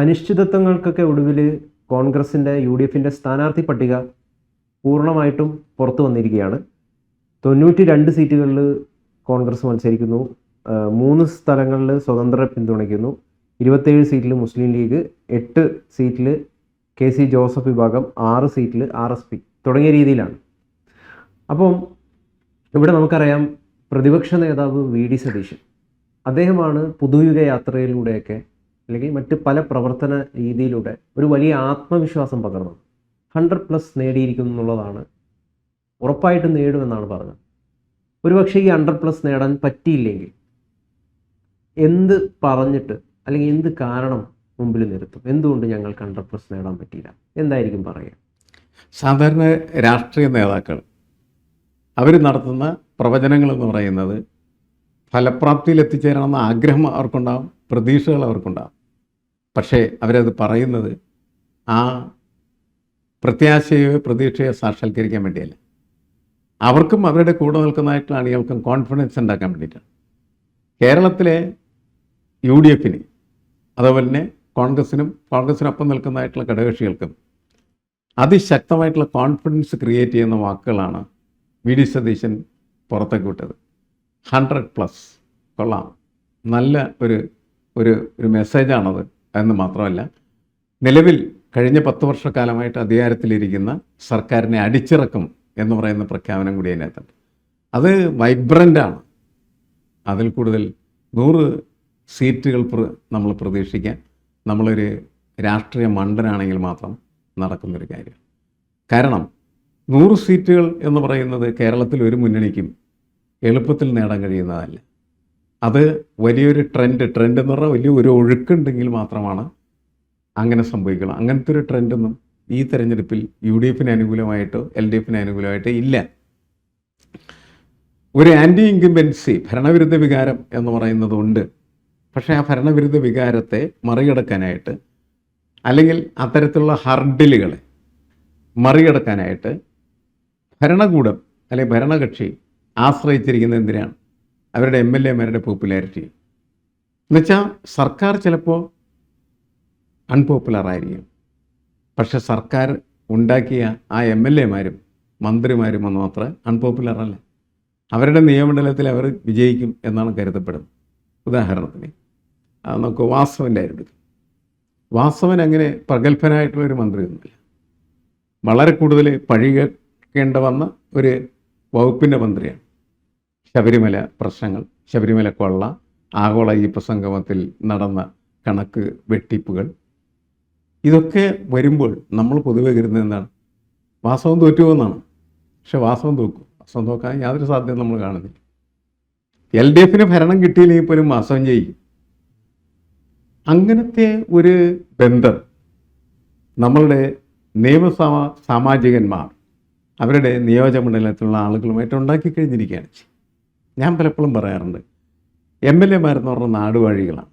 അനിശ്ചിതത്വങ്ങൾക്കൊക്കെ ഒടുവിൽ കോൺഗ്രസിൻ്റെ UDFൻ്റെ സ്ഥാനാർത്ഥി പട്ടിക പൂർണ്ണമായിട്ടും പുറത്തു വന്നിരിക്കുകയാണ്. 92 സീറ്റുകളിൽ കോൺഗ്രസ് മത്സരിക്കുന്നു, 3 സ്ഥലങ്ങളിൽ സ്വതന്ത്രരെ പിന്തുണയ്ക്കുന്നു, 27 സീറ്റിൽ മുസ്ലിം ലീഗ്, 8 സീറ്റിൽ KC ജോസഫ് വിഭാഗം, 6 സീറ്റിൽ RSP തുടങ്ങിയ രീതിയിലാണ്. അപ്പം ഇവിടെ നമുക്കറിയാം, പ്രതിപക്ഷ നേതാവ് VD സതീശൻ അദ്ദേഹമാണ് പുതുയുഗ യാത്രയിലൂടെയൊക്കെ അല്ലെങ്കിൽ മറ്റ് പല പ്രവർത്തന രീതിയിലൂടെ ഒരു വലിയ ആത്മവിശ്വാസം പകർന്നത്. 100+ നേടിയിരിക്കുന്നു എന്നുള്ളതാണ്, ഉറപ്പായിട്ടും നേടുമെന്നാണ് പറഞ്ഞത്. ഒരുപക്ഷെ ഈ 100+ നേടാൻ പറ്റിയില്ലെങ്കിൽ എന്ത് പറഞ്ഞിട്ട് അല്ലെങ്കിൽ എന്ത് കാരണം മുമ്പിൽ നിർത്തും? എന്തുകൊണ്ട് ഞങ്ങൾക്ക് 100+ നേടാൻ പറ്റിയില്ല എന്തായിരിക്കും പറയുക? സാധാരണ രാഷ്ട്രീയ നേതാക്കൾ അവർ നടത്തുന്ന പ്രവചനങ്ങളെന്ന് പറയുന്നത് ഫലപ്രാപ്തിയിൽ എത്തിച്ചേരണമെന്ന ആഗ്രഹം അവർക്കുണ്ടാകും, പ്രതീക്ഷകൾ അവർക്കുണ്ടാകും. പക്ഷേ അവരത് പറയുന്നത് ആ പ്രത്യാശയോ പ്രതീക്ഷയോ സാക്ഷാത്കരിക്കാൻ വേണ്ടിയല്ല. അവർക്കും അവരുടെ കൂടെ നിൽക്കുന്നതായിട്ടുള്ള അണികൾക്കും കോൺഫിഡൻസ് ഉണ്ടാക്കാൻ വേണ്ടിയിട്ടാണ്. കേരളത്തിലെ UDFന് അതുപോലെ തന്നെ കോൺഗ്രസിനൊപ്പം നിൽക്കുന്നതായിട്ടുള്ള ഘടകകക്ഷികൾക്കും അതിശക്തമായിട്ടുള്ള കോൺഫിഡൻസ് ക്രിയേറ്റ് ചെയ്യുന്ന വാക്കുകളാണ് VD സതീശൻ പുറത്തേക്ക് വിട്ടത്. 100+ കൊള്ളാം, നല്ല ഒരു മെസ്സേജാണത് എന്ന് മാത്രമല്ല, നിലവിൽ കഴിഞ്ഞ 10 വർഷക്കാലമായിട്ട് അധികാരത്തിലിരിക്കുന്ന സർക്കാരിനെ അടിച്ചിറക്കും എന്ന് പറയുന്ന പ്രഖ്യാപനം കൂടി അതിനകത്തുണ്ട്. അത് വൈബ്രൻ്റാണ്. അതിൽ കൂടുതൽ 100 സീറ്റുകൾ നമ്മൾ പ്രതീക്ഷിക്കാൻ നമ്മളൊരു രാഷ്ട്രീയ മണ്ടനാണെങ്കിൽ മാത്രം നടക്കുന്നൊരു കാര്യം. കാരണം 100 സീറ്റുകൾ എന്ന് പറയുന്നത് കേരളത്തിൽ ഒരു മുന്നണിക്കും എളുപ്പത്തിൽ നേടാൻ കഴിയുന്നതല്ല. അത് വലിയൊരു ട്രെൻഡ് എന്ന് പറഞ്ഞാൽ വലിയ ഒരു ഒഴുക്കുണ്ടെങ്കിൽ മാത്രമാണ് അങ്ങനെ സംഭവിക്കണം. അങ്ങനത്തെ ഒരു ട്രെൻഡൊന്നും ഈ തെരഞ്ഞെടുപ്പിൽ UDFന് അനുകൂലമായിട്ടോ LDFന് അനുകൂലമായിട്ടോ ഇല്ല. ഒരു ആൻറ്റി ഇൻകംബൻസി ഭരണവിരുദ്ധ വികാരം എന്ന് പറയുന്നതുണ്ട്. പക്ഷേ ആ ഭരണവിരുദ്ധ വികാരത്തെ മറികടക്കാനായിട്ട് അല്ലെങ്കിൽ അത്തരത്തിലുള്ള ഹർഡിലുകളെ മറികടക്കാനായിട്ട് ഭരണകൂടം അല്ലെങ്കിൽ ഭരണകക്ഷി ആശ്രയിച്ചിരിക്കുന്നത് എന്തിനാണ്? അവരുടെ MLAമാരുടെ പോപ്പുലാരിറ്റി. എന്നുവെച്ചാൽ സർക്കാർ ചിലപ്പോൾ അൺപോപ്പുലറായിരിക്കും, പക്ഷെ സർക്കാർ ഉണ്ടാക്കിയ ആ MLAമാരും മന്ത്രിമാരും ഒന്നും അത്ര അൺപോപ്പുലറല്ല. അവരുടെ നിയമമണ്ഡലത്തിൽ അവർ വിജയിക്കും എന്നാണ് കരുതപ്പെടുന്നത്. ഉദാഹരണത്തിന് നമുക്ക് വാസവൻ്റെ ആയിരുന്നു. വാസവൻ അങ്ങനെ പ്രഗത്ഭനായിട്ടുള്ളൊരു മന്ത്രിയൊന്നുമില്ല. വളരെ കൂടുതൽ പഴികേണ്ട വന്ന ഒരു വകുപ്പിൻ്റെ മന്ത്രിയാണ്. ശബരിമല പ്രശ്നങ്ങൾ, ശബരിമല കൊള്ള, ആഗോള അയ്യപ്പ സംഗമത്തിൽ നടന്ന കണക്ക് വെട്ടിപ്പുകൾ, ഇതൊക്കെ വരുമ്പോൾ നമ്മൾ പൊതുവെ കരുതുന്നത് എന്താണ്? വാസവൻ തോറ്റുപോകുന്നതാണ്. പക്ഷെ വാസവൻ തോക്കും. വാസവൻ തോക്കാൻ യാതൊരു സാധ്യത നമ്മൾ കാണുന്നില്ല. LDFന് ഭരണം കിട്ടിയില്ലെങ്കിൽ പോലും വാസവൻ ചെയ്യും. അങ്ങനത്തെ ഒരു ബന്ധം നമ്മളുടെ സാമാജികന്മാർ അവരുടെ നിയോജകമണ്ഡലത്തിലുള്ള ആളുകളുമായിട്ട് ഉണ്ടാക്കി കഴിഞ്ഞിരിക്കുകയാണ്. ഞാൻ പലപ്പോഴും പറയാറുണ്ട്, MLAമാരെന്ന് പറഞ്ഞാൽ നാടുവാഴികളാണ്.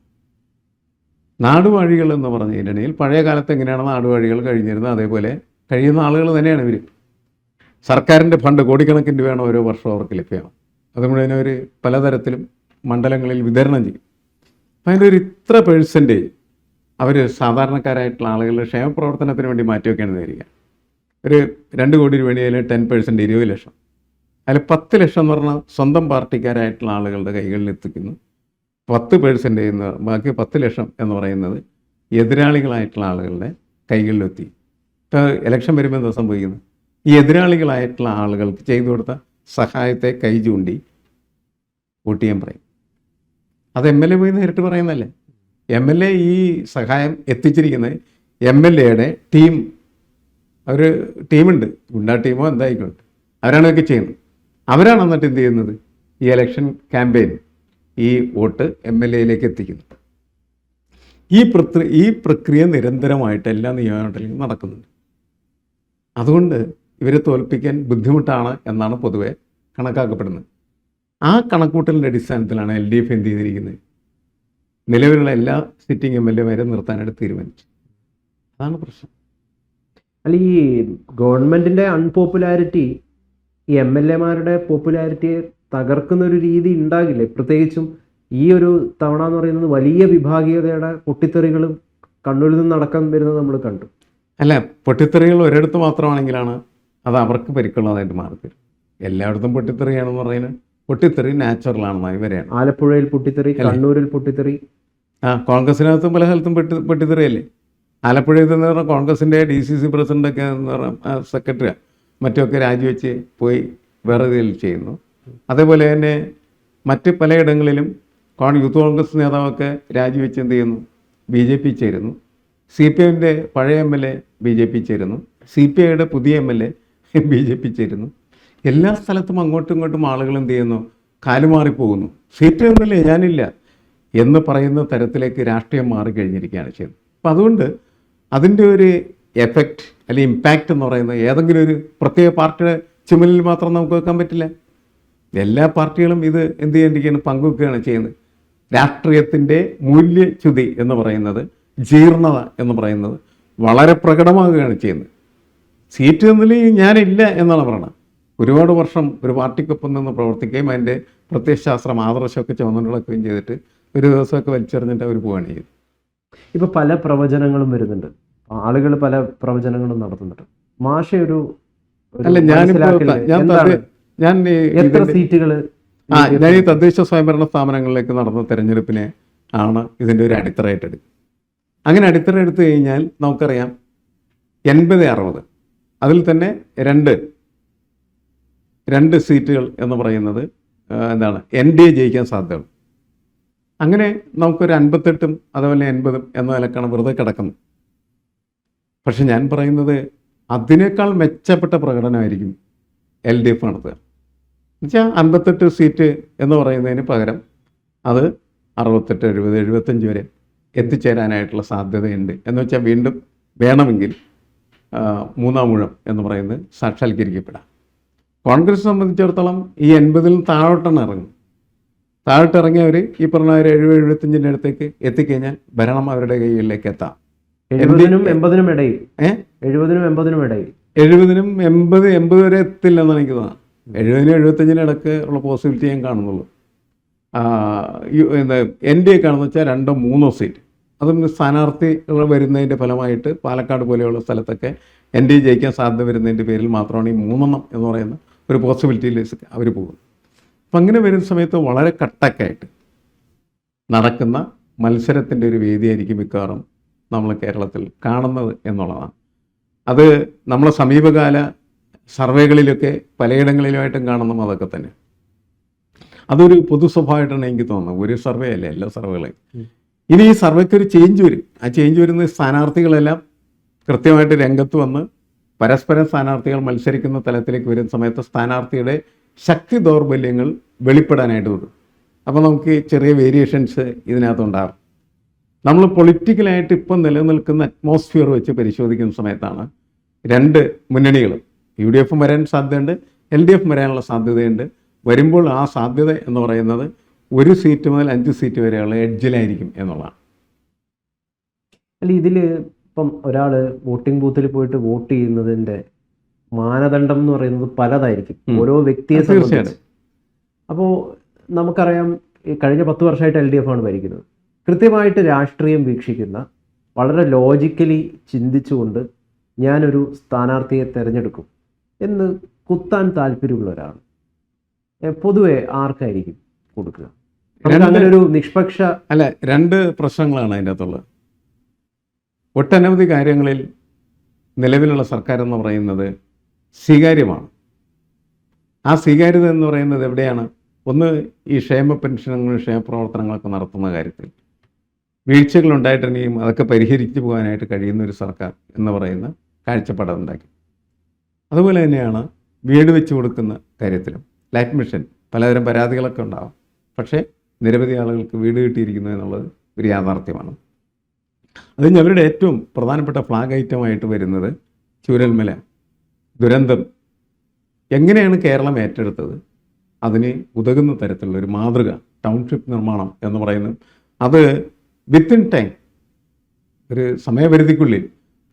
നാടുവാഴികൾ എന്ന് പറഞ്ഞു കഴിഞ്ഞിട്ടുണ്ടെങ്കിൽ പഴയ കാലത്ത് എങ്ങനെയാണ് നാടുവാഴികൾ കഴിഞ്ഞിരുന്നത് അതേപോലെ കഴിയുന്ന ആളുകൾ തന്നെയാണ് ഇവർ. സർക്കാരിൻ്റെ ഫണ്ട് കോടിക്കണക്കിന് രൂപയാണ് ഓരോ വർഷവും അവർക്ക് ലഭ്യമാണ്. അതുകൊണ്ട് തന്നെ അവർ പലതരത്തിലും മണ്ഡലങ്ങളിൽ വിതരണം ചെയ്യും. അപ്പം അതിൻ്റെ ഒരു ഇത്ര % അവർ സാധാരണക്കാരായിട്ടുള്ള ആളുകളുടെ ക്ഷേമപ്രവർത്തനത്തിന് വേണ്ടി മാറ്റിവെക്കുകയാണ് വരിക. ഒരു 2 കോടി രൂപ അതിൽ 10% 20 ലക്ഷം, അതിൽ 10 ലക്ഷം എന്ന് പറഞ്ഞാൽ സ്വന്തം പാർട്ടിക്കാരായിട്ടുള്ള ആളുകളുടെ കൈകളിൽ എത്തിക്കുന്നു. 10% എന്ന് ബാക്കി 10 ലക്ഷം എന്ന് പറയുന്നത് എതിരാളികളായിട്ടുള്ള ആളുകളുടെ കൈകളിലെത്തി. ഇപ്പോൾ ഇലക്ഷൻ വരുമ്പോൾ എന്താ സംഭവിക്കുന്നത്? ഈ എതിരാളികളായിട്ടുള്ള ആളുകൾക്ക് ചെയ്തു കൊടുത്ത സഹായത്തെ കൈ ചൂണ്ടി വോട്ട് ചെയ്യാൻ പറയും. അത് MLA പോയി നേരിട്ട് പറയുന്നതല്ലേ. MLA ഈ സഹായം എത്തിച്ചിരിക്കുന്നത് MLAയുടെ ടീം, അവർ ടീമുണ്ട്, ഗുണ്ടാ ടീമോ എന്തായിക്കോട്ടെ, അവരാണ് ഇതൊക്കെ ചെയ്യുന്നത്. അവരാണ് എന്നിട്ട് എന്ത് ചെയ്യുന്നത്? ഈ ഇലക്ഷൻ ക്യാമ്പയിൻ ഈ വോട്ട് MLAയിലേക്ക് എത്തിക്കുന്നത്. ഈ പ്രക്രിയ നിരന്തരമായിട്ട് എല്ലാ നിയമമണ്ഡലങ്ങളിലും നടക്കുന്നുണ്ട്. അതുകൊണ്ട് ഇവരെ തോൽപ്പിക്കാൻ ബുദ്ധിമുട്ടാണ് എന്നാണ് പൊതുവെ കണക്കാക്കപ്പെടുന്നത്. ആ കണക്കൂട്ടലിൻ്റെ അടിസ്ഥാനത്തിലാണ് LDF എന്ത് ചെയ്തിരിക്കുന്നത്? നിലവിലുള്ള എല്ലാ സിറ്റിംഗ് MLAമാരെ നിർത്താനായിട്ട് തീരുമാനിച്ചു. അതാണ് പ്രശ്നം. അല്ല, ഈ ഗവൺമെൻറ്റിൻ്റെ അൺപോപ്പുലാരിറ്റി ഈ MLAമാരുടെ പോപ്പുലാരിറ്റിയെ തകർക്കുന്നൊരു രീതി ഉണ്ടാകില്ലേ? പ്രത്യേകിച്ചും ഈ ഒരു തവണ എന്ന് പറയുന്നത് വലിയ വിഭാഗീയതയുടെ പൊട്ടിത്തെറികളും കണ്ണൂരിൽ നിന്ന് അടക്കം വരുന്നത് നമ്മൾ കണ്ടു. അല്ല, പൊട്ടിത്തെറികൾ ഒരിടത്ത് മാത്രമാണെങ്കിലാണ് അത് അവർക്ക് പരിക്കുള്ളതായിട്ട് മാറിത്തരും. എല്ലായിടത്തും പൊട്ടിത്തെറിയാണെന്ന് പറയുന്നത് പൊട്ടിത്തെറി നാച്ചുറലാണെന്നായി വരെയാണ്. ആലപ്പുഴയിൽ പൊട്ടിത്തെറി, കണ്ണൂരിൽ പൊട്ടിത്തെറി. കോൺഗ്രസിനകത്തും പല സ്ഥലത്തും പൊട്ടിത്തെറിയല്ലേ. ആലപ്പുഴയിൽ നിന്ന് പറഞ്ഞാൽ കോൺഗ്രസിൻ്റെ DCC പ്രസിഡൻ്റൊക്കെ എന്ന് പറഞ്ഞാൽ സെക്രട്ടറി മറ്റുമൊക്കെ രാജിവെച്ച് പോയി വേറെ ഇതിൽ ചെയ്യുന്നു. അതേപോലെ തന്നെ മറ്റ് പലയിടങ്ങളിലും യൂത്ത് കോൺഗ്രസ് നേതാവൊക്കെ രാജിവെച്ച് എന്ത് ചെയ്യുന്നു, BJP ചേരുന്നു. CPIൻ്റെ പഴയ MLA BJP ചേരുന്നു. CPIയുടെ പുതിയ MLA BJP ചേരുന്നു. എല്ലാ സ്ഥലത്തും അങ്ങോട്ടും ഇങ്ങോട്ടും ആളുകൾ എന്ത് ചെയ്യുന്നു, കാലുമാറിപ്പോകുന്നു. CPI MLA ഞാനില്ല എന്ന് പറയുന്ന തരത്തിലേക്ക് രാഷ്ട്രീയം മാറിക്കഴിഞ്ഞിരിക്കുകയാണ് ചെയ്യുന്നത്. അപ്പം അതുകൊണ്ട് അതിൻ്റെ ഒരു എഫക്റ്റ് അല്ലെങ്കിൽ ഇമ്പാക്റ്റ് എന്ന് പറയുന്നത് ഏതെങ്കിലും ഒരു പ്രത്യേക പാർട്ടിയുടെ ചുമലിൽ മാത്രം നമുക്ക് വെക്കാൻ പറ്റില്ല. എല്ലാ പാർട്ടികളും ഇത് എന്ത് ചെയ്യേണ്ടിരിക്കുകയാണ്, പങ്കുവെക്കുകയാണ് ചെയ്യുന്നത്. രാഷ്ട്രീയത്തിൻ്റെ മൂല്യച്യുതി എന്ന് പറയുന്നത്, ജീർണത എന്ന് പറയുന്നത് വളരെ പ്രകടമാകുകയാണ് ചെയ്യുന്നത്. സീറ്റ് എന്നതിൽ ഞാനില്ല എന്നാണ് പറയുന്നത്. ഒരുപാട് വർഷം ഒരു പാർട്ടിക്കൊപ്പം നിന്ന് പ്രവർത്തിക്കുകയും അതിൻ്റെ പ്രത്യയശാസ്ത്രം ആദർശമൊക്കെ ചുമന്നുകളൊക്കെയും ചെയ്തിട്ട് ഒരു ദിവസമൊക്കെ വലിച്ചെറിഞ്ഞിട്ട് അവർ പോവുകയാണ് ചെയ്തത്. ഇപ്പോൾ പല പ്രവചനങ്ങളും വരുന്നുണ്ട്, ആളുകൾ പല പ്രവചനങ്ങളും നടത്തുന്നുണ്ട്. മാഷ ഒരു അല്ല, ഞാൻ എത്ര സീറ്റുകൾ ഞാൻ ഈ തദ്ദേശ സ്വയംഭരണ സ്ഥാപനങ്ങളിലേക്ക് നടന്ന തെരഞ്ഞെടുപ്പിനെ ആണ് ഇതിൻ്റെ ഒരു അടിത്തറയായിട്ട് എടുക്കുക. അങ്ങനെ അടിത്തറ എടുത്തു കഴിഞ്ഞാൽ നമുക്കറിയാം 80-60 അതിൽ തന്നെ രണ്ട് സീറ്റുകൾ എന്ന് പറയുന്നത് എന്താണ് NDA ജയിക്കാൻ സാധ്യതയുണ്ട്. അങ്ങനെ നമുക്കൊരു 58 അതുപോലെ 80 എന്ന നിലക്കാണ് വെറുതെ കിടക്കുന്നത്. പക്ഷെ ഞാൻ പറയുന്നത് അതിനേക്കാൾ മെച്ചപ്പെട്ട പ്രകടനമായിരിക്കും LDF നടത്തുക. എന്നുവെച്ചാൽ 58 സീറ്റ് എന്ന് പറയുന്നതിന് പകരം അത് 68, 70, 75 വരെ എത്തിച്ചേരാനായിട്ടുള്ള സാധ്യതയുണ്ട്. എന്ന് വെച്ചാൽ വീണ്ടും വേണമെങ്കിൽ മൂന്നാം ഊഴം എന്ന് പറയുന്നത് സാക്ഷാത്കരിക്കപ്പെടാം. കോൺഗ്രസ് സംബന്ധിച്ചിടത്തോളം ഈ 80-ൽ താഴോട്ടാണ് ഇറങ്ങും. താഴോട്ടിറങ്ങിയവർ ഈ പറഞ്ഞ 70-75 അടുത്തേക്ക് എത്തിക്കഴിഞ്ഞാൽ ഭരണം അവരുടെ കൈകളിലേക്ക് എത്താം. 70-80 ഇടയിൽ 70-80 വരെ എത്തില്ലെന്നാണ് എനിക്ക് തോന്നുന്നത്. 70-75 ഇടയ്ക്ക് ഉള്ള പോസിബിലിറ്റി ഞാൻ കാണുന്നുള്ളൂ. NDA കാണുന്ന വെച്ചാൽ 2-3 സീറ്റ്, അതും സ്ഥാനാർത്ഥികൾ വരുന്നതിൻ്റെ ഫലമായിട്ട് പാലക്കാട് പോലെയുള്ള സ്ഥലത്തൊക്കെ NDA ജയിക്കാൻ സാധ്യത വരുന്നതിൻ്റെ പേരിൽ മാത്രമാണ് ഈ 3 എന്ന് പറയുന്ന ഒരു പോസിബിലിറ്റിയിലേക്ക് അവർ പോകുന്നത്. അപ്പം അങ്ങനെ വരുന്ന സമയത്ത് വളരെ കട്ടക്കായിട്ട് നടക്കുന്ന മത്സരത്തിൻ്റെ ഒരു വേദിയായിരിക്കും മിക്കവാറും നമ്മൾ കേരളത്തിൽ കാണുന്നത് എന്നുള്ളതാണ്. അത് നമ്മളെ സമീപകാല സർവേകളിലൊക്കെ പലയിടങ്ങളിലുമായിട്ടും കാണുന്നതും അതൊക്കെ തന്നെ. അതൊരു പൊതു സ്വഭാവമായിട്ടാണ് എനിക്ക് തോന്നുന്നത്. ഒരു സർവേ അല്ല, എല്ലാ സർവേകളെയും. ഇനി ഈ സർവേക്ക് ഒരു ചേഞ്ച് വരും. ആ ചേഞ്ച് വരുന്ന സ്ഥാനാർത്ഥികളെല്ലാം കൃത്യമായിട്ട് രംഗത്ത് വന്ന് പരസ്പരം സ്ഥാനാർത്ഥികൾ മത്സരിക്കുന്ന തലത്തിലേക്ക് വരുന്ന സമയത്ത് സ്ഥാനാർത്ഥിയുടെ ശക്തി ദൗർബല്യങ്ങൾ വെളിപ്പെടാനായിട്ട് വരും. അപ്പോൾ നമുക്ക് ചെറിയ വേരിയേഷൻസ് ഇതിനകത്തുണ്ടാകും. നമ്മൾ പൊളിറ്റിക്കലായിട്ട് ഇപ്പം നിലനിൽക്കുന്ന അറ്റ്മോസ്ഫിയർ വെച്ച് പരിശോധിക്കുന്ന സമയത്താണ് രണ്ട് മുന്നണികളും UDF വരാൻ സാധ്യതയുണ്ട്, LDF വരാനുള്ള സാധ്യതയുണ്ട്. വരുമ്പോൾ ആ സാധ്യത എന്ന് പറയുന്നത് 1 സീറ്റ് മുതൽ 5 സീറ്റ് വരെയുള്ള എഡ്ജിലായിരിക്കും എന്നുള്ളതാണ്. അല്ല, ഇതിൽ ഇപ്പം ഒരാൾ വോട്ടിംഗ് ബൂത്തിൽ പോയിട്ട് വോട്ട് ചെയ്യുന്നതിൻ്റെ മാനദണ്ഡം എന്ന് പറയുന്നത് പലതായിരിക്കും ഓരോ വ്യക്തിയെ സംബന്ധിച്ച്. അപ്പോൾ നമുക്കറിയാം, ഈ കഴിഞ്ഞ 10 വർഷമായിട്ട് LDF ആണ് ഭരിക്കുന്നത്. കൃത്യമായിട്ട് രാഷ്ട്രീയം വീക്ഷിക്കുന്ന, വളരെ ലോജിക്കലി ചിന്തിച്ചുകൊണ്ട് ഞാനൊരു സ്ഥാനാർത്ഥിയെ തിരഞ്ഞെടുക്കും എന്ന് കുത്താൻ താല്പര്യമുള്ള ഒരാൾ പൊതുവെ ആർക്കായിരിക്കും കൊടുക്കുക? അങ്ങനെ ഒരു നിഷ്പക്ഷ അല്ല, 2 പ്രശ്നങ്ങളാണ് അതിൻ്റെ അകത്തുള്ളത്. ഒട്ടനവധി കാര്യങ്ങളിൽ നിലവിലുള്ള സർക്കാർ എന്ന് പറയുന്നത് സ്വീകാര്യമാണ്. ആ സ്വീകാര്യത എന്ന് പറയുന്നത് എവിടെയാണ്? ഒന്ന്, ഈ ക്ഷേമ പെൻഷനുകളും ക്ഷേമപ്രവർത്തനങ്ങളൊക്കെ നടത്തുന്ന കാര്യത്തിൽ വീഴ്ചകളുണ്ടായിട്ടുണ്ടെങ്കിലും അതൊക്കെ പരിഹരിച്ചു പോകാനായിട്ട് കഴിയുന്ന ഒരു സർക്കാർ എന്ന് പറയുന്ന കാഴ്ചപ്പാടുണ്ടാക്കി. അതുപോലെ തന്നെയാണ് വീട് വെച്ച് കൊടുക്കുന്ന കാര്യത്തിലും. ലൈഫ് മിഷൻ പലതരം പരാതികളൊക്കെ ഉണ്ടാകും, പക്ഷേ നിരവധി ആളുകൾക്ക് വീട് കിട്ടിയിരിക്കുന്നു എന്നുള്ളത് ഒരു യാഥാർത്ഥ്യമാണ്. അത് അവരുടെ ഏറ്റവും പ്രധാനപ്പെട്ട ഫ്ലാഗ് ഐറ്റമായിട്ട് വരുന്നത് ചൂരൽമല ദുരന്തം എങ്ങനെയാണ് കേരളം ഏറ്റെടുത്തത്, അതിന് ഉതകുന്ന തരത്തിലുള്ള ഒരു മാതൃക ടൗൺഷിപ്പ് നിർമ്മാണം എന്ന് പറയുന്നത്, അത് വിത്തിൻ ടൈം ഒരു സമയപരിധിക്കുള്ളിൽ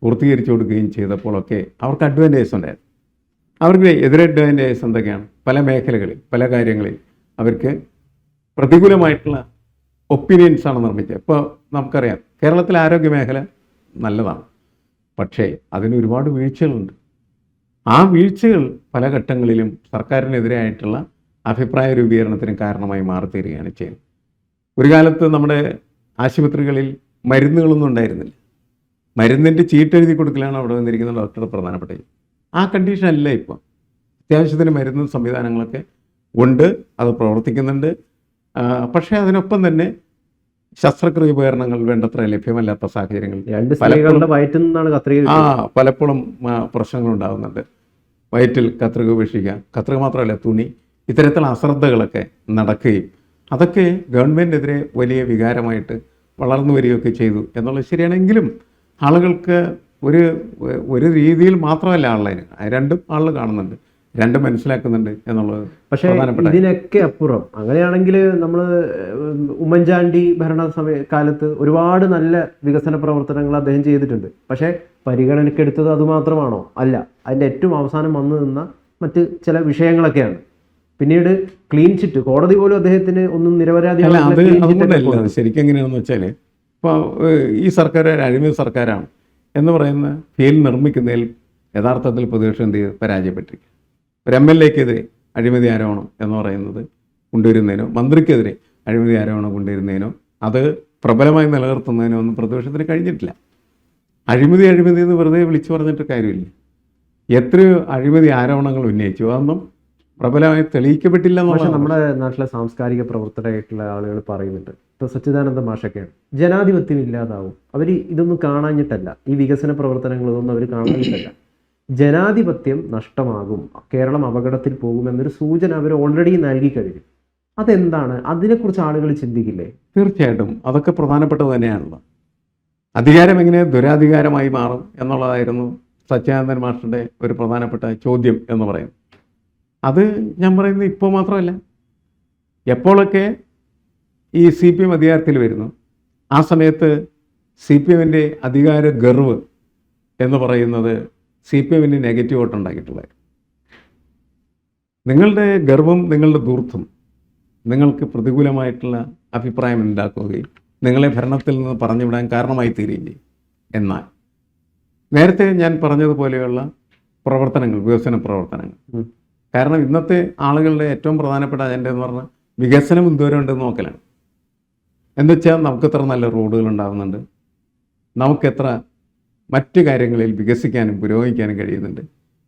പൂർത്തീകരിച്ചു കൊടുക്കുകയും ചെയ്തപ്പോഴൊക്കെ അവർക്ക് അഡ്വാൻറ്റേജ് ഉണ്ടായിരുന്നു. അവർക്ക് എതിരെ അഡ്വാൻറ്റേജ് എന്തൊക്കെയാണ്? പല മേഖലകളിൽ പല കാര്യങ്ങളിൽ അവർക്ക് പ്രതികൂലമായിട്ടുള്ള ഒപ്പീനിയൻസാണ് നിർമ്മിച്ചത്. ഇപ്പോൾ നമുക്കറിയാം കേരളത്തിലെ ആരോഗ്യ മേഖല നല്ലതാണ്. പക്ഷേ അതിന് ഒരുപാട് വീഴ്ചകളുണ്ട്. ആ വീഴ്ചകൾ പല ഘട്ടങ്ങളിലും സർക്കാരിനെതിരായിട്ടുള്ള അഭിപ്രായ രൂപീകരണത്തിന് കാരണമായി മാറിത്തീരുകയാണ് ചെയ്യുന്നത്. ഒരു കാലത്ത് നമ്മുടെ ആശുപത്രികളിൽ മരുന്നുകളൊന്നും ഉണ്ടായിരുന്നില്ല. മരുന്നിൻ്റെ ചീട്ടെഴുതി കൊടുക്കലാണ് അവിടെ വന്നിരിക്കുന്ന ഡോക്ടറുടെ പ്രധാനപ്പെട്ട ആ കണ്ടീഷൻ അല്ല ഇപ്പോൾ. അത്യാവശ്യത്തിന് മരുന്ന് സംവിധാനങ്ങളൊക്കെ ഉണ്ട്, അത് പ്രവർത്തിക്കുന്നുണ്ട്. പക്ഷേ അതിനൊപ്പം തന്നെ ശസ്ത്രക്രിയ ഉപകരണങ്ങൾ വേണ്ടത്ര ലഭ്യമല്ലാത്ത സാഹചര്യങ്ങൾ പലപ്പോഴും പ്രശ്നങ്ങളുണ്ടാകുന്നുണ്ട്. വയറ്റിൽ കത്രിക ഉപേക്ഷിക്കുക, കത്രിക മാത്രമല്ല തുണി, ഇത്തരത്തിലുള്ള അശ്രദ്ധകളൊക്കെ നടക്കുകയും അതൊക്കെ ഗവൺമെൻറ്റിനെതിരെ വലിയ വികാരമായിട്ട് വളർന്നു വരികയൊക്കെ ചെയ്തു എന്നുള്ളത് ശരിയാണെങ്കിലും ആളുകൾക്ക് ഒരു രീതിയിൽ മാത്രമല്ല ആളുകൾ രണ്ടും ആളുകൾ കാണുന്നുണ്ട്, രണ്ടും മനസ്സിലാക്കുന്നുണ്ട് എന്നുള്ളത്. പക്ഷേ ഇതിനൊക്കെ അപ്പുറം അങ്ങനെയാണെങ്കിൽ നമ്മൾ ഉമ്മൻചാണ്ടി കാലത്ത് ഒരുപാട് നല്ല വികസന പ്രവർത്തനങ്ങൾ അദ്ദേഹം ചെയ്തിട്ടുണ്ട്. പക്ഷേ പരിഗണനയ്ക്കെടുത്തത് അതുമാത്രമാണോ? അല്ല, അതിൻ്റെ ഏറ്റവും അവസാനം വന്നു നിന്ന മറ്റ് ചില വിഷയങ്ങളൊക്കെയാണ്. പിന്നീട് ക്ലീൻ ചിറ്റ്, കോടതി പോലും അദ്ദേഹത്തിന് ഒന്നും നിരപരാധി അതുകൊണ്ടല്ല. ശരിക്കും എങ്ങനെയാണെന്ന് വെച്ചാൽ ഇപ്പോൾ ഈ സർക്കാർ അഴിമതി സർക്കാരാണ് എന്ന് പറയുന്ന ഫീൽ നിർമ്മിക്കുന്നതിൽ യഥാർത്ഥത്തിൽ പ്രതിപക്ഷം എന്ത് ചെയ്ത് പരാജയപ്പെട്ടിരിക്കും. ഒരു MLA-ക്കെതിരെ അഴിമതി ആരോപണം എന്ന് പറയുന്നത് കൊണ്ടുവരുന്നതിനോ മന്ത്രിക്കെതിരെ അഴിമതി ആരോപണം കൊണ്ടുവരുന്നതിനോ അത് പ്രബലമായി നിലനിർത്തുന്നതിനോ ഒന്നും പ്രതിപക്ഷത്തിന് കഴിഞ്ഞിട്ടില്ല. അഴിമതി എന്ന് വെറുതെ വിളിച്ചു പറഞ്ഞിട്ട് കാര്യമില്ല. എത്രയോ അഴിമതി ആരോപണങ്ങൾ ഉന്നയിച്ചു, അതൊന്നും പ്രബലമായി തെളിയിക്കപ്പെട്ടില്ല എന്നുള്ളത് നമ്മുടെ നാട്ടിലെ സാംസ്കാരിക പ്രവർത്തകരായിട്ടുള്ള ആളുകൾ പറയുന്നുണ്ട്. ഇപ്പോൾ സച്ചിദാനന്ദ മാഷൊക്കെയാണ്, ജനാധിപത്യം ഇല്ലാതാവും. അവർ ഇതൊന്നും കാണാഞ്ഞിട്ടല്ല, ഈ വികസന പ്രവർത്തനങ്ങളൊന്നും അവർ കാണാഞ്ഞിട്ടല്ല, ജനാധിപത്യം നഷ്ടമാകും, കേരളം അപകടത്തിൽ പോകുമെന്നൊരു സൂചന അവർ ഓൾറെഡി നൽകി കഴിഞ്ഞു. അതെന്താണ്? അതിനെക്കുറിച്ച് ആളുകൾ ചിന്തിക്കില്ലേ? തീർച്ചയായിട്ടും അതൊക്കെ പ്രധാനപ്പെട്ടത് തന്നെയാണല്ലോ. അധികാരം എങ്ങനെ ദുരാധികാരമായി മാറും എന്നുള്ളതായിരുന്നു സച്ചിദാനന്ദൻ മാസ്റ്ററുടെ ഒരു പ്രധാനപ്പെട്ട ചോദ്യം എന്ന് പറയുന്നത്. അത് ഞാൻ പറയുന്നത് ഇപ്പോൾ മാത്രമല്ല, എപ്പോഴൊക്കെ ഈ CPM അധികാരത്തിൽ വരുന്നു ആ സമയത്ത് CPM-ൻ്റെ അധികാര ഗർവ് എന്ന് പറയുന്നത് CPM-ന് നെഗറ്റീവ് വോട്ട് ഉണ്ടാക്കിയിട്ടുള്ളത്. നിങ്ങളുടെ ഗർവം, നിങ്ങളുടെ ധൂർത്തും നിങ്ങൾക്ക് പ്രതികൂലമായിട്ടുള്ള അഭിപ്രായം ഉണ്ടാക്കുകയും നിങ്ങളെ ഭരണത്തിൽ നിന്ന് പറഞ്ഞുവിടാൻ കാരണമായി തീരുകയും ചെയ്യും. എന്നാൽ നേരത്തെ ഞാൻ പറഞ്ഞതുപോലെയുള്ള പ്രവർത്തനങ്ങൾ, വികസന പ്രവർത്തനങ്ങൾ, കാരണം ഇന്നത്തെ ആളുകളുടെ ഏറ്റവും പ്രധാനപ്പെട്ട അജണ്ട എന്ന് പറഞ്ഞാൽ വികസനം എന്തോരം ഉണ്ടെന്ന് നോക്കലാണ്. എന്നുവെച്ചാൽ നമുക്കെത്ര നല്ല റോഡുകൾ ഉണ്ടാകുന്നുണ്ട്, നമുക്കെത്ര മറ്റ് കാര്യങ്ങളിൽ വികസിക്കാനും പുരോഗമിക്കാനും കഴിയുന്നുണ്ട്.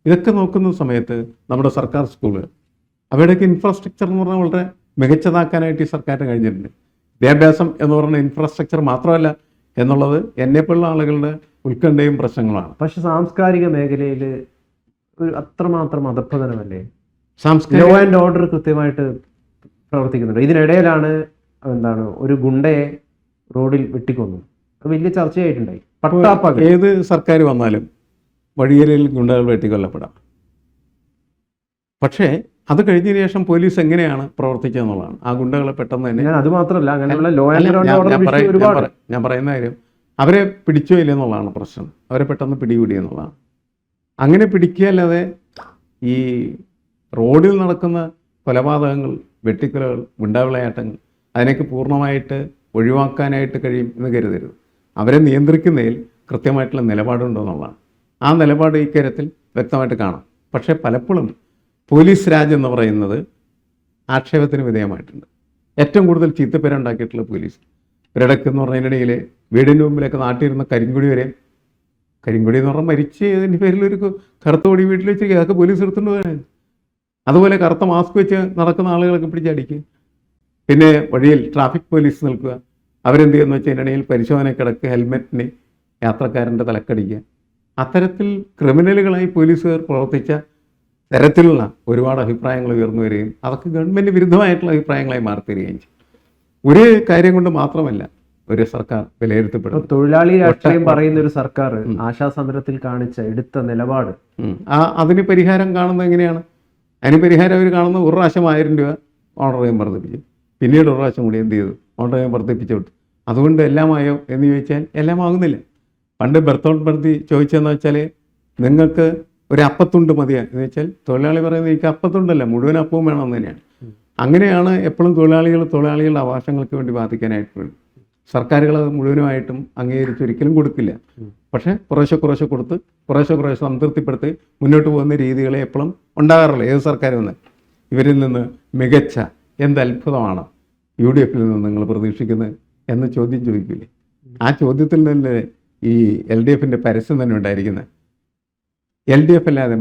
ഇതൊക്കെ നോക്കുന്ന സമയത്ത് നമ്മുടെ സർക്കാർ സ്കൂളുകൾ, അവരുടെയൊക്കെ ഇൻഫ്രാസ്ട്രക്ചർ എന്ന് പറഞ്ഞാൽ വളരെ മികച്ചതാക്കാനായിട്ട് ഈ സർക്കാരിന് കഴിഞ്ഞിട്ടുണ്ട്. വിദ്യാഭ്യാസം എന്ന് പറയുന്ന ഇൻഫ്രാസ്ട്രക്ചർ മാത്രമല്ല എന്നുള്ളത് എന്നെപ്പോലുള്ള ആളുകളുടെ ഉത്കണ്ഠയും പ്രശ്നങ്ങളാണ്. പക്ഷെ സാംസ്കാരിക മേഖലയിൽ ഒരു അത്രമാത്രം അധപ്പതനമല്ലേ? ലോ ആൻഡ് ഓർഡർ കൃത്യമായിട്ട് പ്രവർത്തിക്കുന്നുണ്ട്. ഇതിനിടയിലാണ് ഒരു ഗുണ്ടയെ റോഡിൽ വെട്ടിക്കൊന്നു, വലിയ ചർച്ചയായിട്ടുണ്ടായി. ഏത് സർക്കാർ വന്നാലും വഴിയരികിൽ ഗുണ്ടകൾ വെട്ടിക്കൊല്ലപ്പെടാം. പക്ഷേ അത് കഴിഞ്ഞതിന് ശേഷം പോലീസ് എങ്ങനെയാണ് പ്രവർത്തിച്ചതെന്നുള്ളതാണ്. ആ ഗുണ്ടകളെ പെട്ടെന്ന് തന്നെ, അത് മാത്രമല്ല അങ്ങനെയുള്ള ലോ ഞാൻ പറയുന്ന കാര്യം, അവരെ പിടിച്ചോ ഇല്ലെന്നുള്ളതാണ് പ്രശ്നം. അവരെ പെട്ടെന്ന് പിടികൂടി എന്നുള്ളതാണ്. അങ്ങനെ പിടിക്കുകയല്ലാതെ ഈ റോഡിൽ നടക്കുന്ന കൊലപാതകങ്ങൾ, വെട്ടിക്കൊലകൾ, ഗുണ്ടാവിളയാട്ടങ്ങൾ അതിനൊക്കെ പൂർണ്ണമായിട്ട് ഒഴിവാക്കാനായിട്ട് കഴിയും എന്ന് കരുതരുത്. അവരെ നിയന്ത്രിക്കുന്നതിൽ കൃത്യമായിട്ടുള്ള നിലപാടുണ്ടോ എന്നുള്ളതാണ്. ആ നിലപാട് ഇക്കാര്യത്തിൽ വ്യക്തമായിട്ട് കാണാം. പക്ഷേ പലപ്പോഴും പോലീസ് രാജ് എന്ന് പറയുന്നത് ആക്ഷേപത്തിന് വിധേയമായിട്ടുണ്ട്. ഏറ്റവും കൂടുതൽ ചീത്തപ്പേരുണ്ടാക്കിയിട്ടുള്ള പോലീസ്. ഒരിടയ്ക്ക് എന്ന് പറഞ്ഞതിനിടയിൽ വീടിൻ്റെ മുമ്പിലൊക്കെ നാട്ടിലിരുന്ന കരിങ്കൊടി വരെ, കരിങ്കൊടി എന്ന് പറഞ്ഞാൽ മരിച്ചതിൻ്റെ പേരിൽ ഒരു കറുത്ത കൊടി വീട്ടിൽ വെച്ചിരിക്കുക, അതൊക്കെ പോലീസ് എടുത്തുകൊണ്ട് പോകാൻ. അതുപോലെ കറുത്ത മാസ്ക് വെച്ച് നടക്കുന്ന ആളുകളൊക്കെ പിടിച്ചടിക്കുക. പിന്നെ വഴിയിൽ ട്രാഫിക് പോലീസ് നിൽക്കുക, അവരെന്ത് ചെയ്യുന്നു വെച്ചാൽ അതിനിടയിൽ പരിശോധന കിടക്കുക, ഹെൽമെറ്റിന് യാത്രക്കാരൻ്റെ തലക്കടിക്കുക. അത്തരത്തിൽ ക്രിമിനലുകളായി പോലീസുകാർ പ്രവർത്തിച്ച തരത്തിലുള്ള ഒരുപാട് അഭിപ്രായങ്ങൾ ഉയർന്നു വരികയും അതൊക്കെ ഗവൺമെൻറ് വിരുദ്ധമായിട്ടുള്ള അഭിപ്രായങ്ങളായി മാറിത്തരികയും ചെയ്യും. ഒരു കാര്യം കൊണ്ട് മാത്രമല്ല ഒരു സർക്കാർ വിലയിരുത്തപ്പെടും. തൊഴിലാളി രാഷ്ട്രീയം പറയുന്ന ഒരു സർക്കാർ ആശാസമരത്തിൽ കാണിച്ച എടുത്ത നിലപാട്, അതിന് പരിഹാരം കാണുന്നത് എങ്ങനെയാണ്? അതിന് പരിഹാരം അവർ കാണുന്നത് 1 പ്രാവശ്യം 1000 രൂപ ഓണറേയും വർദ്ധിപ്പിച്ചു, പിന്നീട് 1 പ്രാവശ്യം കൂടി എന്ത് ചെയ്തു, ഓണറേയും വർദ്ധിപ്പിച്ചു വിട്ടു. അതുകൊണ്ട് എല്ലാമായോ എന്ന് ചോദിച്ചാൽ എല്ലാം ആകുന്നില്ല. പണ്ട് ബെർത്തോൾട്ട് ബർത്തി ചോദിച്ചതെന്ന് വെച്ചാൽ നിങ്ങൾക്ക് ഒരു അപ്പത്തുണ്ട് മതിയാ എന്ന് വെച്ചാൽ തൊഴിലാളി പറയുന്നത് എനിക്ക് അപ്പത്തുണ്ടല്ല, മുഴുവൻ അപ്പവും വേണമെന്ന് തന്നെയാണ്. അങ്ങനെയാണ് എപ്പോഴും തൊഴിലാളികളുടെ അവകാശങ്ങൾക്ക് വേണ്ടി ബാധിക്കാനായിട്ട് വേണ്ടി. സർക്കാരുകൾ അത് മുഴുവനുമായിട്ടും അംഗീകരിച്ചൊരിക്കലും കൊടുക്കില്ല. പക്ഷേ കുറേശ്ശെ കൊടുത്ത് കുറേശ്ശെ സംതൃപ്തിപ്പെടുത്തി മുന്നോട്ട് പോകുന്ന രീതികളെ എപ്പോഴും ഉണ്ടാകാറുള്ളൂ ഏത് സർക്കാർ വന്ന്. ഇവരിൽ നിന്ന് മികച്ച എന്ത് അത്ഭുതമാണ് UDF നിന്ന് നിങ്ങൾ പ്രതീക്ഷിക്കുന്നത് എന്ന് ചോദ്യം ചോദിക്കില്ലേ? ആ ചോദ്യത്തിൽ നിന്ന് ഈ LDFൻ്റെ പരസ്യം തന്നെ ഉണ്ടായിരിക്കുന്നത്. LDF അല്ലാതെ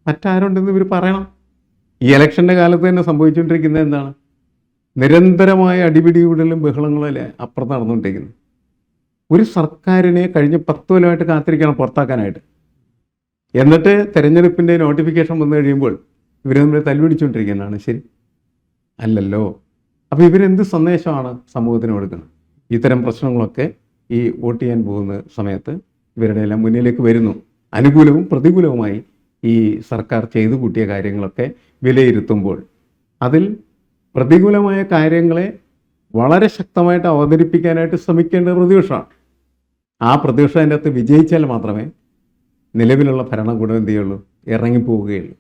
മറ്റാരുണ്ടെന്ന് ഇവർ പറയണം. ഈ ഇലക്ഷൻ്റെ കാലത്ത് തന്നെ സംഭവിച്ചുകൊണ്ടിരിക്കുന്നത് എന്താണ്? നിരന്തരമായ അടിപിടികൂടലും ബഹളങ്ങളല്ലേ അപ്പുറത്ത് നടന്നുകൊണ്ടിരിക്കുന്നത്. ഒരു സർക്കാരിനെ കഴിഞ്ഞ 10 കൊല്ലമായിട്ട് കാത്തിരിക്കണം പുറത്താക്കാനായിട്ട്. എന്നിട്ട് തെരഞ്ഞെടുപ്പിൻ്റെ നോട്ടിഫിക്കേഷൻ വന്നു കഴിയുമ്പോൾ ഇവർ നമ്മൾ തല്ലുപിടിച്ചുകൊണ്ടിരിക്കുന്നതാണ്. ശരി അല്ലല്ലോ. അപ്പോൾ ഇവരെന്ത് സന്ദേശമാണ് സമൂഹത്തിന് കൊടുക്കുന്നത്? ഇത്തരം പ്രശ്നങ്ങളൊക്കെ ഈ വോട്ട് ചെയ്യാൻ പോകുന്ന സമയത്ത് ഇവരുടെ എല്ലാം മുന്നിലേക്ക് വരുന്നു. അനുകൂലവും പ്രതികൂലവുമായി ഈ സർക്കാർ ചെയ്തു കൂട്ടിയ കാര്യങ്ങളൊക്കെ വിലയിരുത്തുമ്പോൾ അതിൽ പ്രതികൂലമായ കാര്യങ്ങളെ വളരെ ശക്തമായിട്ട് അവതരിപ്പിക്കാനായിട്ട് ശ്രമിക്കേണ്ട പ്രതിപക്ഷമാണ്. ആ പ്രതിപക്ഷം അതിൻ്റെ അകത്ത് വിജയിച്ചാൽ മാത്രമേ നിലവിലുള്ള ഭരണകൂടം എന്ത് ചെയ്യുള്ളൂ, ഇറങ്ങിപ്പോവുകയുള്ളൂ.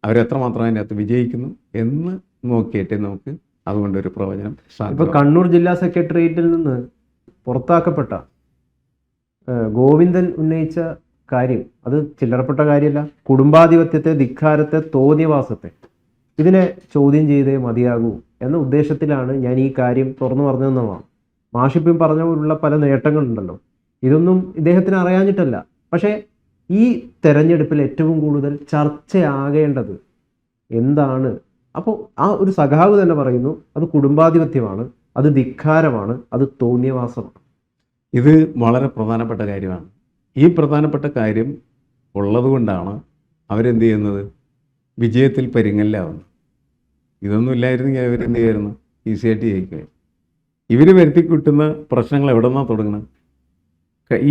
അവരെത്രമാത്രം അതിൻ്റെ അകത്ത് വിജയിക്കുന്നു എന്ന് നോക്കിയിട്ട് നമുക്ക് അതുകൊണ്ടൊരു പ്രവചനം സാധിക്കും. ഇപ്പോൾ കണ്ണൂർ ജില്ലാ സെക്രട്ടേറിയറ്റിൽ നിന്ന് പുറത്താക്കപ്പെട്ട ഗോവിന്ദൻ ഉന്നയിച്ച കാര്യം അത് ചില്ലറപ്പെട്ട കാര്യമല്ല. കുടുംബാധിപത്യത്തെ, ധിക്കാരത്തെ, തോന്നിയവാസത്തെ ഇതിനെ ചോദ്യം ചെയ്തേ മതിയാകൂ എന്ന ഉദ്ദേശത്തിലാണ് ഞാൻ ഈ കാര്യം തുറന്നു പറഞ്ഞതെന്നുള്ളതാണ്. മാഷിപ്പം പറഞ്ഞുള്ള പല നേട്ടങ്ങളുണ്ടല്ലോ, ഇതൊന്നും ഇദ്ദേഹത്തിന് അറിയാഞ്ഞിട്ടല്ല. പക്ഷേ ഈ തെരഞ്ഞെടുപ്പിൽ ഏറ്റവും കൂടുതൽ ചർച്ചയാകേണ്ടത് എന്താണ്? അപ്പോൾ ആ ഒരു സഖാവ് തന്നെ പറയുന്നു അത് കുടുംബാധിപത്യമാണ്, അത് ധിക്കാരമാണ്, അത് തോന്നിയവാസമാണ്. ഇത് വളരെ പ്രധാനപ്പെട്ട കാര്യമാണ്. ഈ പ്രധാനപ്പെട്ട കാര്യം ഉള്ളതുകൊണ്ടാണ് അവരെന്ത് ചെയ്യുന്നത്, വിജയത്തിൽ പരിങ്ങല്ലാവുന്നത്. ഇതൊന്നും ഇല്ലായിരുന്നെങ്കിൽ അവരെന്ത് ചെയ്യുമായിരുന്നു, ഈസിയായിട്ട് ജയിക്കുക. ഇവർ വരുത്തി കിട്ടുന്ന പ്രശ്നങ്ങൾ എവിടെ നിന്നാണ് തുടങ്ങുന്നത്?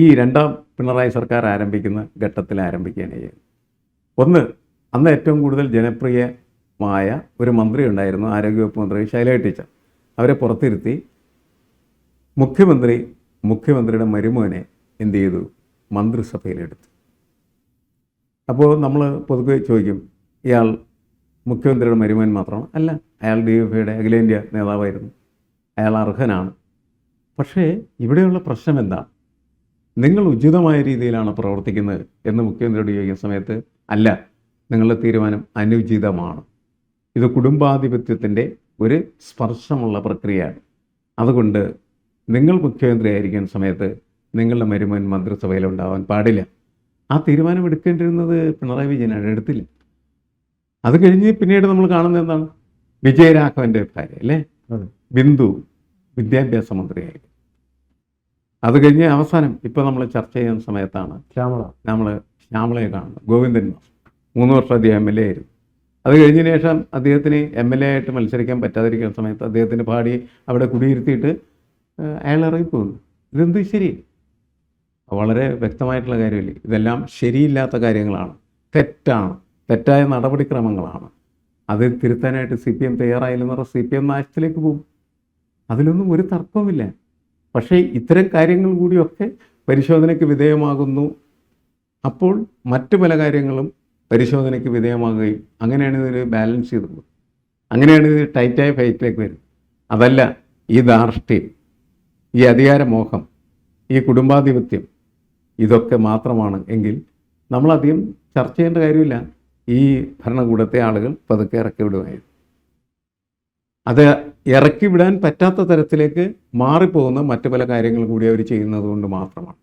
ഈ രണ്ടാം പിണറായി സർക്കാർ ആരംഭിക്കുന്ന ഘട്ടത്തിൽ ആരംഭിക്കുകയാണ് ചെയ്യുന്നത്. ഒന്ന്, അന്ന് ഏറ്റവും കൂടുതൽ ജനപ്രിയമായ ഒരു മന്ത്രി ഉണ്ടായിരുന്നു, ആരോഗ്യവകുപ്പ് മന്ത്രി ശൈലജ ടീച്ചർ. അവരെ പുറത്തിരുത്തി മുഖ്യമന്ത്രിയുടെ മരുമോനെ എന്ത് ചെയ്തു, മന്ത്രിസഭയിലെടുത്തു. അപ്പോൾ നമ്മൾ പൊതുവെ ചോദിക്കും, ഇയാൾ മുഖ്യമന്ത്രിയുടെ മരുമോൻ മാത്രമാണ്? അല്ല, അയാൾ DFIയുടെ അഖിലേന്ത്യാ നേതാവായിരുന്നു, അയാൾ അർഹനാണ്. പക്ഷേ ഇവിടെയുള്ള പ്രശ്നം എന്താണ്? നിങ്ങൾ ഉചിതമായ രീതിയിലാണ് പ്രവർത്തിക്കുന്നത് എന്ന് മുഖ്യമന്ത്രിയോട് ചോദിക്കുന്ന സമയത്ത് അല്ല, നിങ്ങളുടെ തീരുമാനം അനുചിതമാണ്, ഇത് കുടുംബാധിപത്യത്തിൻ്റെ ഒരു സ്പർശമുള്ള പ്രക്രിയയാണ്, അതുകൊണ്ട് നിങ്ങൾ മുഖ്യമന്ത്രി ആയിരിക്കുന്ന സമയത്ത് നിങ്ങളുടെ മരുമോൻ മന്ത്രിസഭയിൽ ഉണ്ടാവാൻ പാടില്ല. ആ തീരുമാനം എടുക്കേണ്ടിരുന്നത് പിണറായി വിജയനാണ്, എടുത്തില്ല. അത് കഴിഞ്ഞ് പിന്നീട് നമ്മൾ കാണുന്നത് എന്താണ്, വിജയരാഘവൻ്റെ ഭാര്യ അല്ലേ ബിന്ദു വിദ്യാഭ്യാസ മന്ത്രിയായി. അത് കഴിഞ്ഞ് അവസാനം ഇപ്പോൾ നമ്മൾ ചർച്ച ചെയ്യുന്ന സമയത്താണ് ശ്യാമളയെ കാണുന്നത്. ഗോവിന്ദൻ 3 വർഷം അദ്ദേഹം MLA ആയിരുന്നു. അത് കഴിഞ്ഞതിന് ശേഷം അദ്ദേഹത്തിന് MLA ആയിട്ട് മത്സരിക്കാൻ പറ്റാതിരിക്കുന്ന സമയത്ത് അദ്ദേഹത്തിന് പാടി അവിടെ കുടിയിരുത്തിയിട്ട് അയാൾ ഇറങ്ങിപ്പോകുന്നു. ഇതെന്ത് ശരി? വളരെ വ്യക്തമായിട്ടുള്ള കാര്യമില്ലേ? ഇതെല്ലാം ശരിയില്ലാത്ത കാര്യങ്ങളാണ്, തെറ്റായ നടപടിക്രമങ്ങളാണ്. അത് തിരുത്താനായിട്ട് CPM തയ്യാറായില്ലെന്ന് പറഞ്ഞാൽ CPM നാശത്തിലേക്ക് പോകും. അതിലൊന്നും ഒരു തർക്കവുമില്ല. പക്ഷേ ഇത്തരം കാര്യങ്ങൾ കൂടിയൊക്കെ പരിശോധനയ്ക്ക് വിധേയമാകുന്നു. അപ്പോൾ മറ്റു പല കാര്യങ്ങളും പരിശോധനയ്ക്ക് വിധേയമാകുകയും അങ്ങനെയാണ് ഇതൊരു ബാലൻസ് ചെയ്ത് പോകുന്നത്. അങ്ങനെയാണ് ഇത് ടൈറ്റായ ഫൈറ്റിലേക്ക് വരുന്നത്. അതല്ല, ഈ ധാർഷ്ട്യം, ഈ അധികാരമോഹം, ഈ കുടുംബാധിപത്യം ഇതൊക്കെ മാത്രമാണ് എങ്കിൽ നമ്മളധികം ചർച്ച ചെയ്യേണ്ട കാര്യമില്ല. ഈ ഭരണകൂടത്തെ ആളുകൾ പതുക്കെ ഇറക്കി വിടുമായിരുന്നു. അത് ഇറക്കി വിടാൻ പറ്റാത്ത തരത്തിലേക്ക് മാറിപ്പോകുന്ന മറ്റു പല കാര്യങ്ങൾ കൂടി അവർ ചെയ്യുന്നത് കൊണ്ട് മാത്രമാണ്.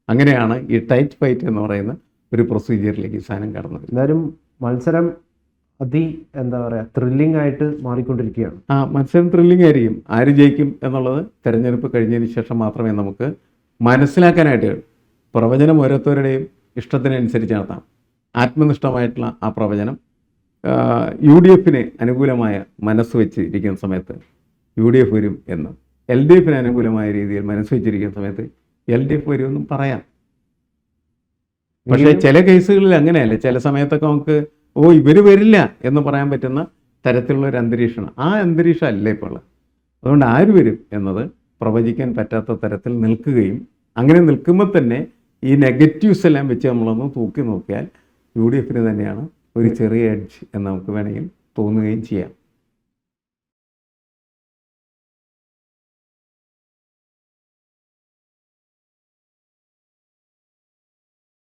അങ്ങനെയാണ് ഈ ടൈറ്റ് ഫൈറ്റ് എന്ന് പറയുന്ന ഒരു പ്രൊസീജിയറിലേക്ക് സാധനം കടന്നത്. എന്തായാലും മത്സരം ത്രില്ലിംഗ് ആയിട്ട് മാറിക്കൊണ്ടിരിക്കുകയാണ്. മത്സരം ത്രില്ലിംഗ് ആയിരിക്കും. ആര് ജയിക്കും എന്നുള്ളത് തെരഞ്ഞെടുപ്പ് കഴിഞ്ഞതിന് ശേഷം മാത്രമേ നമുക്ക് മനസ്സിലാക്കാനായിട്ട്. പ്രവചനം ഓരോരുത്തരുടെയും ഇഷ്ടത്തിനനുസരിച്ച് നടത്താം. ആത്മനിഷ്ഠമായിട്ടുള്ള ആ പ്രവചനം UDFന് അനുകൂലമായ മനസ്സ് വെച്ചിരിക്കുന്ന സമയത്ത് UDF വരും എന്നും, LDFന് അനുകൂലമായ രീതിയിൽ മനസ്സ് വെച്ചിരിക്കുന്ന സമയത്ത് LDF വരുമെന്നും പറയാം. പക്ഷേ ചില കേസുകളിൽ അങ്ങനെയല്ല. ചില സമയത്തൊക്കെ നമുക്ക് ഇവർ വരില്ല എന്ന് പറയാൻ പറ്റുന്ന തരത്തിലുള്ള ഒരു അന്തരീക്ഷമാണ്. ആ അന്തരീക്ഷം അല്ല ഇപ്പോൾ ഉള്ളത്. അതുകൊണ്ട് ആര് വരും എന്നത് പ്രവചിക്കാൻ പറ്റാത്ത തരത്തിൽ നിൽക്കുകയും, അങ്ങനെ നിൽക്കുമ്പോൾ തന്നെ ഈ നെഗറ്റീവ്സ് എല്ലാം വെച്ച് നമ്മളൊന്ന് തൂക്കി നോക്കിയാൽ UDFന് തന്നെയാണ് ഒരു ചെറിയ എഡ്ജ് എന്ന് നമുക്ക് വേണമെങ്കിൽ തോന്നുകയും ചെയ്യാം.